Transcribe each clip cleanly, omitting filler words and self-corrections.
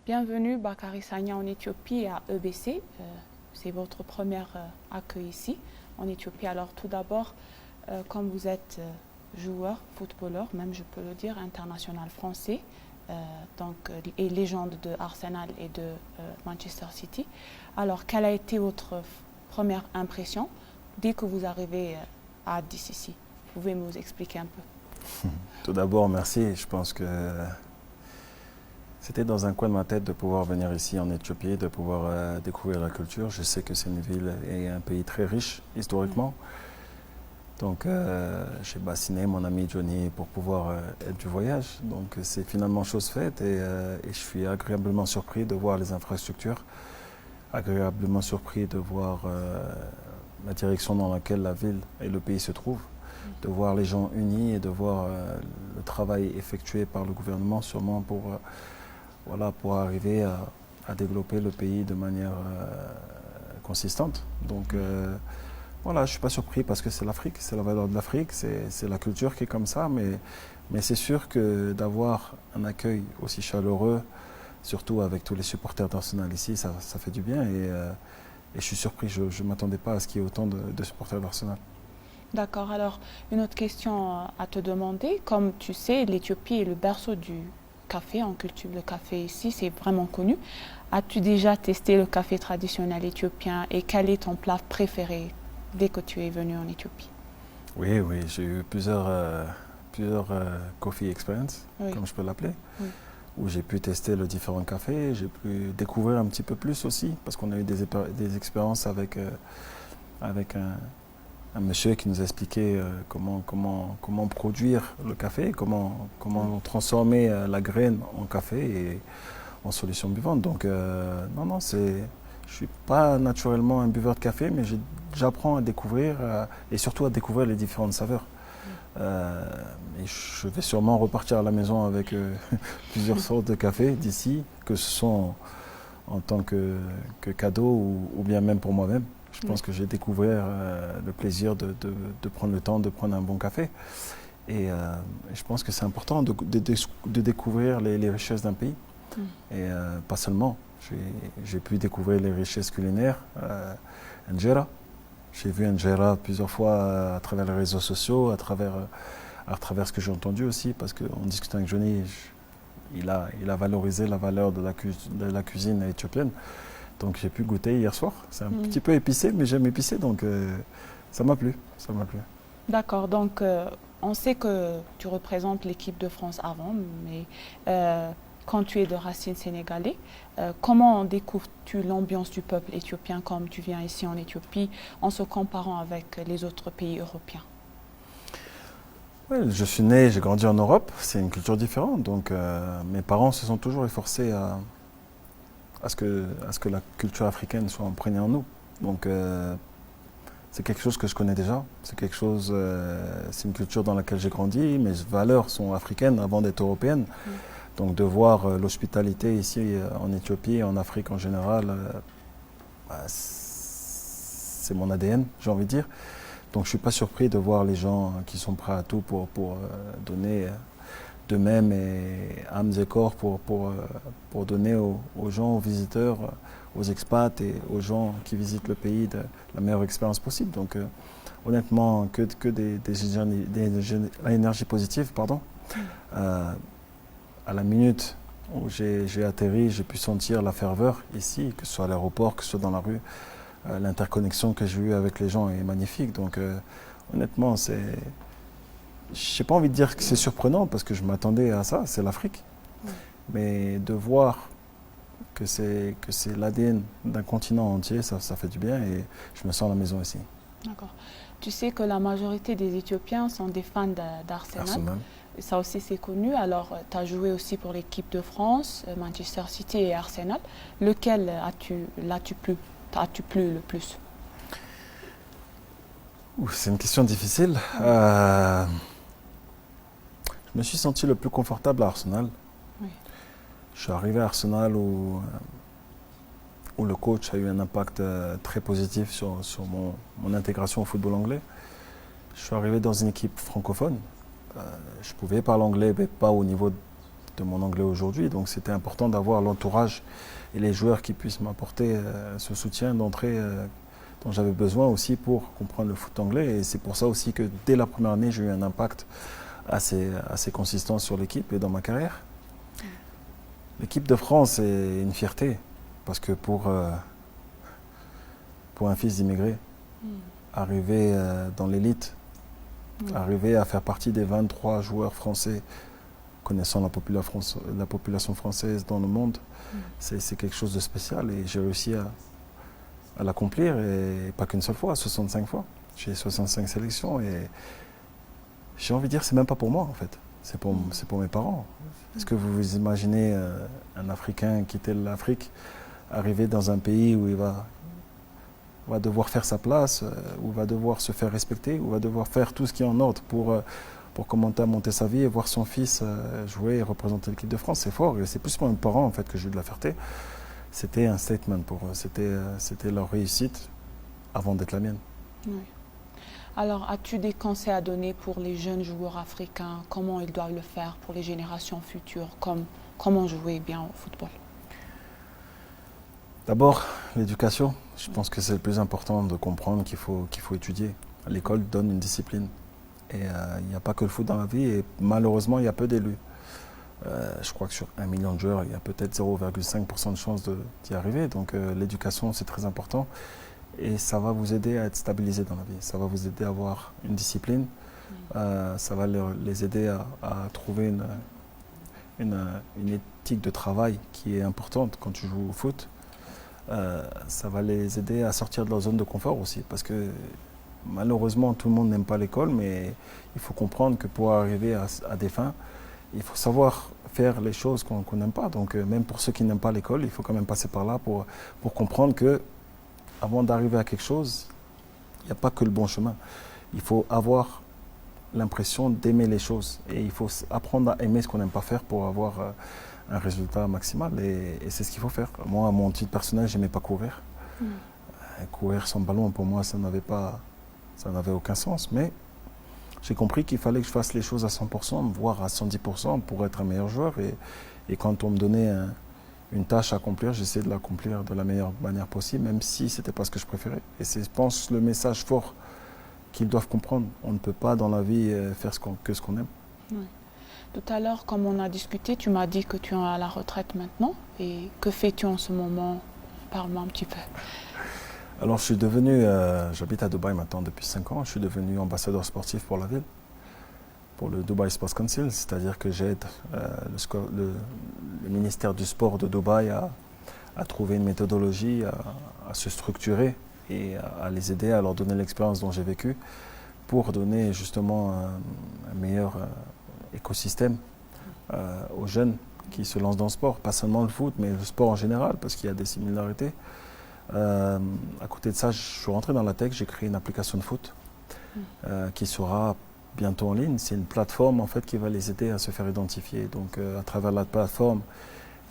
Bienvenue Bakary Sagna en Éthiopie à EBC. C'est votre premier accueil ici en Éthiopie. Alors tout d'abord, comme vous êtes joueur, footballeur, même je peux le dire, international français, et légende de Arsenal et de Manchester City. Alors quelle a été votre première impression dès que vous arrivez à Addis ici? Vous pouvez nous expliquer un peu? Tout d'abord, merci. Je pense que c'était dans un coin de ma tête de pouvoir venir ici en Éthiopie, de pouvoir découvrir la culture. Je sais que c'est une ville et un pays très riche historiquement. Donc j'ai bassiné mon ami Johnny pour pouvoir être du voyage. Donc c'est finalement chose faite et je suis agréablement surpris de voir les infrastructures, agréablement surpris de voir la direction dans laquelle la ville et le pays se trouvent, de voir les gens unis et de voir le travail effectué par le gouvernement sûrement pour arriver à développer le pays de manière consistante. Donc voilà, je ne suis pas surpris parce que c'est l'Afrique, c'est la valeur de l'Afrique, c'est la culture qui est comme ça, mais c'est sûr que d'avoir un accueil aussi chaleureux, surtout avec tous les supporters d'Arsenal ici, ça fait du bien et je suis surpris, je ne m'attendais pas à ce qu'il y ait autant de supporters d'Arsenal. D'accord, alors une autre question à te demander. Comme tu sais, l'Éthiopie est le berceau du café, on cultive le café ici, c'est vraiment connu. As-tu déjà testé le café traditionnel éthiopien et quel est ton plat préféré dès que tu es venu en Éthiopie? Oui, oui, j'ai eu plusieurs coffee experience, Oui. comme je peux l'appeler, Oui. où j'ai pu tester les différents cafés, j'ai pu découvrir un petit peu plus aussi, parce qu'on a eu des expériences avec un monsieur qui nous a expliqué comment produire le café, comment transformer la graine en café et en solution buvante. Donc non, je suis pas naturellement un buveur de café, mais j'apprends à découvrir et surtout à découvrir les différentes saveurs. Et je vais sûrement repartir à la maison avec plusieurs sortes de café d'ici, que ce soit en tant que cadeau ou bien même pour moi-même. Je pense que j'ai découvert le plaisir de prendre le temps de prendre un bon café. Et je pense que c'est important de découvrir les richesses d'un pays. Et pas seulement. J'ai pu découvrir les richesses culinaires. Injera. J'ai vu Injera plusieurs fois à travers les réseaux sociaux, à travers ce que j'ai entendu aussi, parce qu'en discutant avec Johnny, il a valorisé la valeur de la cuisine éthiopienne. Donc j'ai pu goûter hier soir. C'est un petit peu épicé, mais j'aime épicé, donc ça m'a plu. Ça m'a plu. D'accord, donc on sait que tu représentes l'équipe de France avant, mais quand tu es de racines sénégalais, comment découvres-tu l'ambiance du peuple éthiopien comme tu viens ici en Éthiopie en se comparant avec les autres pays européens? Ouais, je suis né, j'ai grandi en Europe, c'est une culture différente, donc mes parents se sont toujours efforcés à ce que la culture africaine soit imprégnée en nous. Donc c'est quelque chose que je connais déjà, c'est une culture dans laquelle j'ai grandi, mes valeurs sont africaines avant d'être européennes. Donc de voir l'hospitalité ici en Éthiopie et en Afrique en général, c'est mon ADN, j'ai envie de dire. Donc je ne suis pas surpris de voir les gens qui sont prêts à tout pour donner d'eux-mêmes et âmes et corps pour donner aux gens, aux visiteurs, aux expats et aux gens qui visitent le pays la meilleure expérience possible. Donc honnêtement, que des énergies positives, pardon. À la minute où j'ai atterri, j'ai pu sentir la ferveur ici, que ce soit à l'aéroport, que ce soit dans la rue. L'interconnexion que j'ai eue avec les gens est magnifique. Donc honnêtement, je n'ai pas envie de dire que c'est surprenant parce que je m'attendais à ça, c'est l'Afrique. Mais de voir que c'est l'ADN d'un continent entier, ça fait du bien et je me sens à la maison ici. D'accord. Tu sais que la majorité des Éthiopiens sont des fans d'Arsenal. Arsenal. Ça aussi, c'est connu. Alors, tu as joué aussi pour l'équipe de France, Manchester City et Arsenal. Lequel as-tu plu le plus? C'est une question difficile. Je me suis senti le plus confortable à Arsenal. Oui. Je suis arrivé à Arsenal où le coach a eu un impact très positif sur mon intégration au football anglais. Je suis arrivé dans une équipe francophone. Je pouvais parler anglais, mais pas au niveau de mon anglais aujourd'hui. Donc c'était important d'avoir l'entourage et les joueurs qui puissent m'apporter ce soutien d'entrée dont j'avais besoin aussi pour comprendre le foot anglais. Et c'est pour ça aussi que dès la première année, j'ai eu un impact assez consistant sur l'équipe et dans ma carrière. L'équipe de France est une fierté parce que pour un fils d'immigré, arriver dans l'élite, arriver à faire partie des 23 joueurs français connaissant la population française dans le monde, c'est quelque chose de spécial et j'ai réussi à l'accomplir et pas qu'une seule fois, 65 fois. J'ai 65 sélections et j'ai envie de dire c'est même pas pour moi en fait, c'est pour mes parents. Est-ce que vous vous imaginez un Africain quitter l'Afrique, arriver dans un pays où il va devoir faire sa place, où il va devoir se faire respecter, où il va devoir faire tout ce qui est en ordre pour commencer à monter sa vie et voir son fils jouer et représenter l'équipe de France, c'est fort. Et c'est plus pour mes parents en fait que j'ai eu de la fierté. C'était un statement pour eux, c'était leur réussite avant d'être la mienne. Oui. Alors, as-tu des conseils à donner pour les jeunes joueurs africains? Comment ils doivent le faire pour les générations futures? Comment jouer bien au football? D'abord, l'éducation. Je pense que c'est le plus important de comprendre qu'il faut étudier. L'école donne une discipline. Et il n'y a pas que le foot dans la vie. Et malheureusement, il y a peu d'élus. Je crois que sur 1 million de joueurs, il y a peut-être 0,5% de chances d'y arriver. Donc l'éducation, c'est très important. Et ça va vous aider à être stabilisé dans la vie. Ça va vous aider à avoir une discipline. Ça va les aider à trouver une éthique de travail qui est importante quand tu joues au foot. Ça va les aider à sortir de leur zone de confort aussi. Parce que malheureusement, tout le monde n'aime pas l'école, mais il faut comprendre que pour arriver à des fins, il faut savoir faire les choses qu'on n'aime pas. Donc même pour ceux qui n'aiment pas l'école, il faut quand même passer par là pour comprendre que avant d'arriver à quelque chose, il n'y a pas que le bon chemin. Il faut avoir l'impression d'aimer les choses. Et il faut apprendre à aimer ce qu'on n'aime pas faire pour avoir un résultat maximal. Et c'est ce qu'il faut faire. Moi, à mon titre personnel, je n'aimais pas courir. Courir sans ballon, pour moi, ça n'avait aucun sens. Mais j'ai compris qu'il fallait que je fasse les choses à 100%, voire à 110% pour être un meilleur joueur. Et quand on me donnait une tâche à accomplir, j'essayais de l'accomplir de la meilleure manière possible, même si ce n'était pas ce que je préférais. Et c'est, je pense, le message fort qu'ils doivent comprendre. On ne peut pas dans la vie faire que ce qu'on aime. Oui. Tout à l'heure, comme on a discuté, tu m'as dit que tu es à la retraite maintenant. Et que fais-tu en ce moment? Parle-moi un petit peu. Alors, je suis devenu, j'habite à Dubaï maintenant depuis 5 ans, je suis devenu ambassadeur sportif pour la ville, pour le Dubai Sports Council, c'est-à-dire que j'aide le ministère du sport de Dubaï à trouver une méthodologie, à se structurer et à les aider, à leur donner l'expérience dont j'ai vécu pour donner justement un meilleur écosystème aux jeunes qui se lancent dans le sport, pas seulement le foot, mais le sport en général, parce qu'il y a des similarités. À côté de ça, je suis rentré dans la tech, j'ai créé une application de foot qui sera bientôt en ligne. C'est une plateforme en fait qui va les aider à se faire identifier. Donc à travers la plateforme,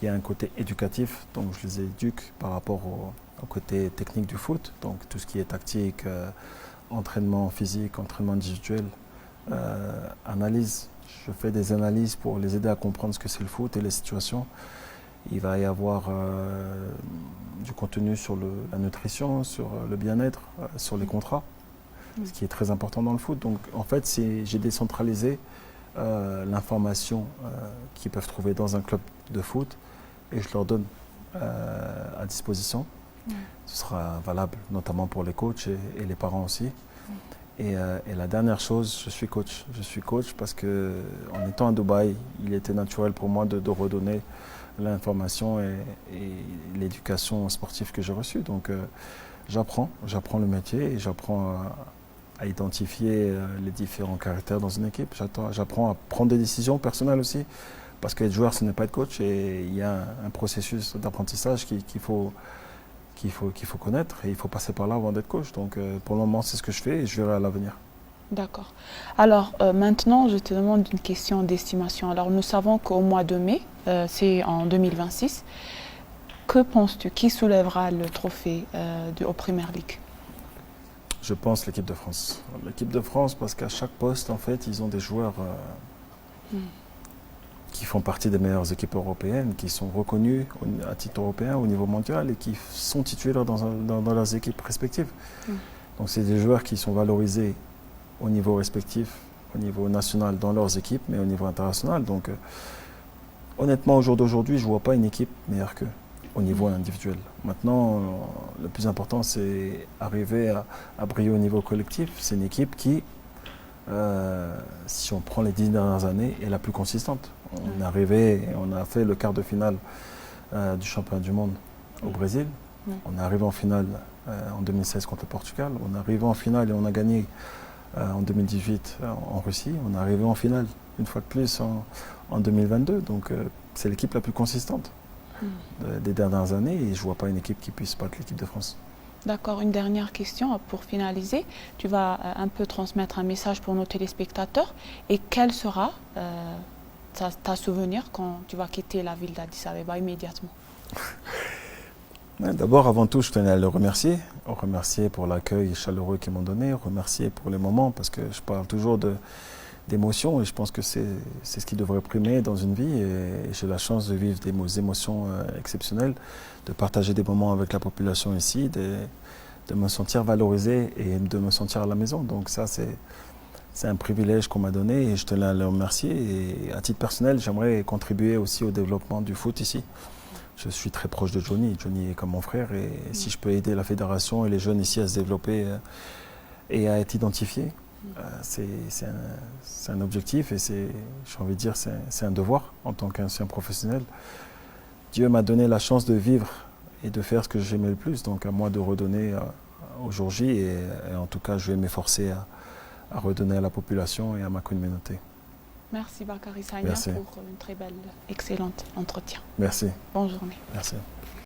il y a un côté éducatif, donc je les éduque par rapport au côté technique du foot, donc tout ce qui est tactique, entraînement physique, entraînement individuel, analyse. Je fais des analyses pour les aider à comprendre ce que c'est le foot et les situations. Il va y avoir du contenu sur la nutrition, sur le bien-être, sur les contrats, ce qui est très important dans le foot. Donc en fait, j'ai décentralisé l'information qu'ils peuvent trouver dans un club de foot et je leur donne à disposition. Ce sera valable notamment pour les coachs et les parents aussi. Et la dernière chose, je suis coach. Je suis coach parce que en étant à Dubaï, il était naturel pour moi de redonner l'information et l'éducation sportive que j'ai reçue. Donc j'apprends le métier et j'apprends à identifier les différents caractères dans une équipe. J'apprends à prendre des décisions personnelles aussi, parce qu'être joueur, ce n'est pas être coach, et il y a un processus d'apprentissage qu'il faut connaître, et il faut passer par là avant d'être coach. Donc pour le moment, c'est ce que je fais et je verrai à l'avenir. D'accord. Alors maintenant, je te demande une question d'estimation. Alors nous savons qu'au mois de mai, c'est en 2026, que penses-tu, qui soulèvera le trophée au Premier League? Je pense l'équipe de France. L'équipe de France, parce qu'à chaque poste, en fait, ils ont des joueurs qui font partie des meilleures équipes européennes, qui sont reconnues à titre européen, au niveau mondial, et qui sont titulaires dans leurs équipes respectives. Donc c'est des joueurs qui sont valorisés au niveau respectif, au niveau national dans leurs équipes, mais au niveau international. Donc honnêtement, au jour d'aujourd'hui, je ne vois pas une équipe meilleure qu'eux au niveau individuel. Maintenant, le plus important, c'est arriver à briller au niveau collectif. C'est une équipe qui, si on prend les 10 dernières années, est la plus consistante. On est arrivé, on a fait le quart de finale du championnat du monde au Brésil. On est arrivé en finale en 2016 contre le Portugal. On est arrivé en finale et on a gagné en 2018 en Russie. On est arrivé en finale une fois de plus en 2022. Donc c'est l'équipe la plus consistante des dernières années et je ne vois pas une équipe qui puisse battre l'équipe de France. D'accord, une dernière question pour finaliser. Tu vas un peu transmettre un message pour nos téléspectateurs et quel sera ta souvenir quand tu vas quitter la ville d'Addis Abeba immédiatement? D'abord, avant tout, je tenais à le remercier pour l'accueil chaleureux qu'ils m'ont donné, remercier pour les moments, parce que je parle toujours d'émotions et je pense que c'est ce qui devrait primer dans une vie et j'ai la chance de vivre des émotions exceptionnelles, de partager des moments avec la population ici, de me sentir valorisé et de me sentir à la maison. Donc ça, c'est un privilège qu'on m'a donné et je tenais à le remercier. Et à titre personnel, j'aimerais contribuer aussi au développement du foot ici. Je suis très proche de Johnny. Johnny est comme mon frère et si je peux aider la fédération et les jeunes ici à se développer et à être identifiés, c'est un objectif et j'ai envie de dire c'est un devoir en tant qu'ancien professionnel. Dieu m'a donné la chance de vivre et de faire ce que j'aimais le plus, donc à moi de redonner au jour J et en tout cas je vais m'efforcer à redonner à la population et à ma communauté. Merci Bakary Sagna pour une très belle, excellente entretien. Merci. Bonne journée. Merci.